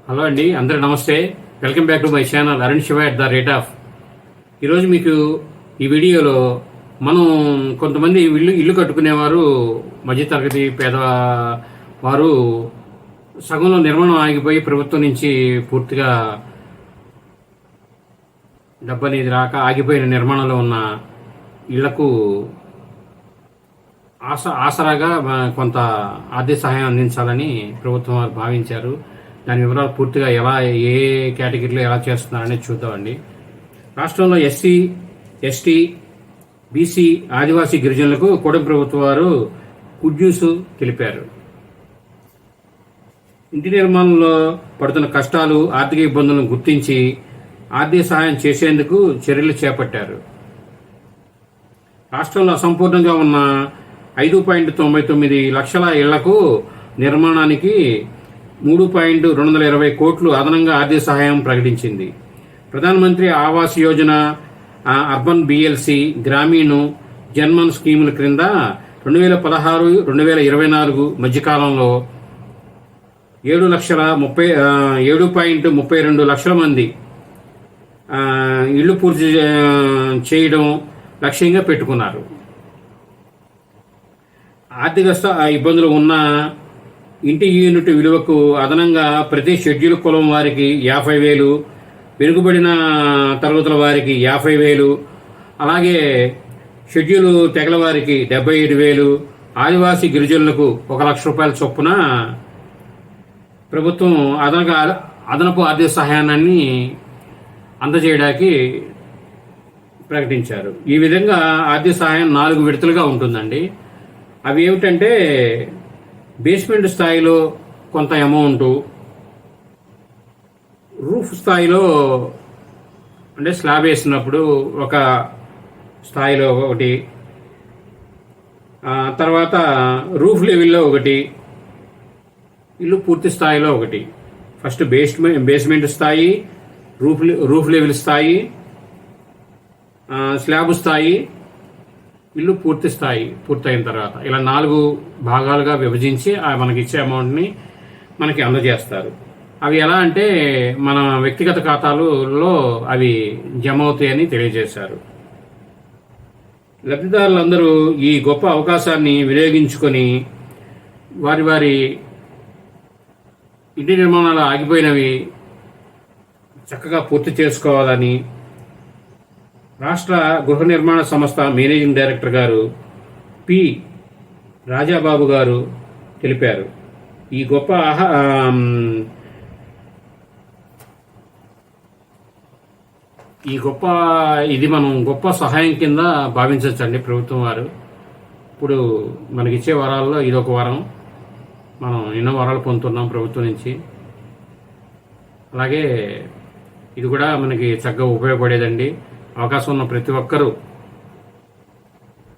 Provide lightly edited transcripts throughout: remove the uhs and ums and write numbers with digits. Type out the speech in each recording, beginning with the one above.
Hello అండి, అందరూ నమస్తే. Welcome back to my channel Arun Shiva at the rate of. ఈరోజు మీకు ఈ వీడియోలో మనం కొంతమంది ఇల్లు కట్టుకునేవారు, మధ్యతరగతి పేదవారు సగంలో నిర్మాణం ఆగిపోయి ప్రభుత్వం నుంచి పూర్తిగా డబ్బు అనేది రాక ఆగిపోయిన నిర్మాణంలో ఉన్న ఇళ్లకు ఆసరాగా కొంత ఆర్థిక సహాయం అందించాలని ప్రభుత్వం వారు భావించారు. దాని వివరాలు పూర్తిగా ఏ కేటగిరీలో ఎలా చేస్తున్నారనేది చూద్దామండి. రాష్ట్రంలో ఎస్సీ, ఎస్టీ, బీసీ, ఆదివాసీ గిరిజనులకు కూటమి ప్రభుత్వం వారు గుడ్ న్యూస్ తెలిపారు. ఇంటి నిర్మాణంలో పడుతున్న కష్టాలు, ఆర్థిక ఇబ్బందులను గుర్తించి ఆర్థిక సహాయం చేసేందుకు చర్యలు చేపట్టారు. రాష్ట్రంలో అసంపూర్ణంగా ఉన్న 5.99 లక్షల ఇళ్లకు నిర్మాణానికి 3.220 కోట్లు అదనంగా ఆర్థిక సహాయం ప్రకటించింది. ప్రధానమంత్రి ఆవాస్ యోజన, అర్బన్ BLC, గ్రామీణ జన్మన్ స్కీముల క్రింద 2016-2024 మధ్యకాలంలో 7.32 లక్షల మంది ఇళ్లు పూర్తి చేయడం లక్ష్యంగా పెట్టుకున్నారు. ఆర్థిక ఇబ్బందులు ఉన్న ఇంటి యూనిట్ విలువకు అదనంగా ప్రతి షెడ్యూల్ కులం వారికి 50,000, వెనుకబడిన తరగతుల వారికి 50,000, అలాగే షెడ్యూల్ తెగల వారికి 75,000, ఆదివాసీ గిరిజనులకు 1,00,000 రూపాయల చొప్పున ప్రభుత్వం అదనపు ఆర్థిక సహాయాన్ని అందజేయడానికి ప్రకటించారు. ఈ విధంగా ఆర్థిక సహాయం 4 విడతలుగా ఉంటుందండి. అవి ఏమిటంటే, బేస్మెంట్ స్థాయిలో కొంత అమౌంట్, రూఫ్ స్థాయిలో అంటే స్లాబ్ వేసినప్పుడు ఒక స్థాయిలో ఒకటి, తర్వాత రూఫ్ లెవెల్లో ఒకటి, ఇల్లు పూర్తి స్థాయిలో ఒకటి. ఫస్ట్ బేస్మెంట్ స్థాయి, రూఫ్ లెవెల్ స్థాయి, స్లాబ్ స్థాయి, ఇల్లు పూర్తి స్థాయి పూర్తయిన తర్వాత ఇలా 4 భాగాలుగా విభజించి మనకి ఇచ్చే అమౌంట్ని మనకి అందజేస్తారు. అవి ఎలా అంటే మన వ్యక్తిగత ఖాతాలలో అవి జమ అవుతాయని తెలియజేశారు. లబ్ధిదారులందరూ ఈ గొప్ప అవకాశాన్ని వినియోగించుకొని వారి ఇంటి నిర్మాణాలు ఆగిపోయినవి చక్కగా పూర్తి చేసుకోవాలని రాష్ట్ర గృహ నిర్మాణ సంస్థ మేనేజింగ్ డైరెక్టర్ గారు పి రాజాబాబు గారు తెలిపారు. ఇది మనం గొప్ప సహాయం కింద భావించవచ్చండి. ప్రభుత్వం వారు ఇప్పుడు మనకిచ్చే వరాల్లో ఇదొక వరం. మనం ఎన్నో వరాలు పొందుతున్నాం ప్రభుత్వం నుంచి. అలాగే ఇది కూడా మనకి చక్కగా ఉపయోగపడేదండి. అవకాశం ఉన్న ప్రతి ఒక్కరూ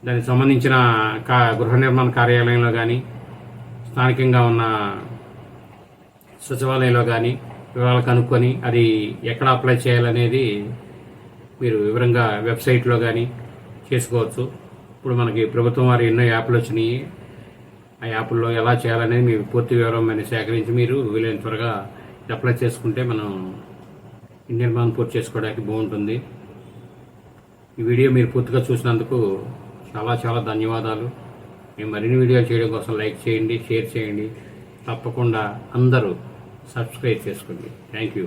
దానికి సంబంధించిన గృహ నిర్మాణ కార్యాలయంలో కానీ, స్థానికంగా ఉన్న సచివాలయంలో కానీ వివరాలు కనుక్కొని అది ఎక్కడ అప్లై చేయాలనేది మీరు వివరంగా వెబ్సైట్లో కానీ చేసుకోవచ్చు. ఇప్పుడు మనకి ప్రభుత్వం వారు ఎన్నో యాప్లు వచ్చినాయి. ఆ యాప్ల్లో ఎలా చేయాలనేది మీ పూర్తి వివరం సేకరించి మీరు వీలైన త్వరగా అప్లై చేసుకుంటే మనం ఇంటి నిర్మాణం పూర్తి చేసుకోవడానికి బాగుంటుంది. ఈ వీడియో మీరు పూర్తిగా చూసినందుకు చాలా ధన్యవాదాలు. మేము మరిన్ని వీడియోలు చేయడం కోసం లైక్ చేయండి, షేర్ చేయండి. తప్పకుండా అందరూ సబ్స్క్రైబ్ చేసుకోండి. Thank you.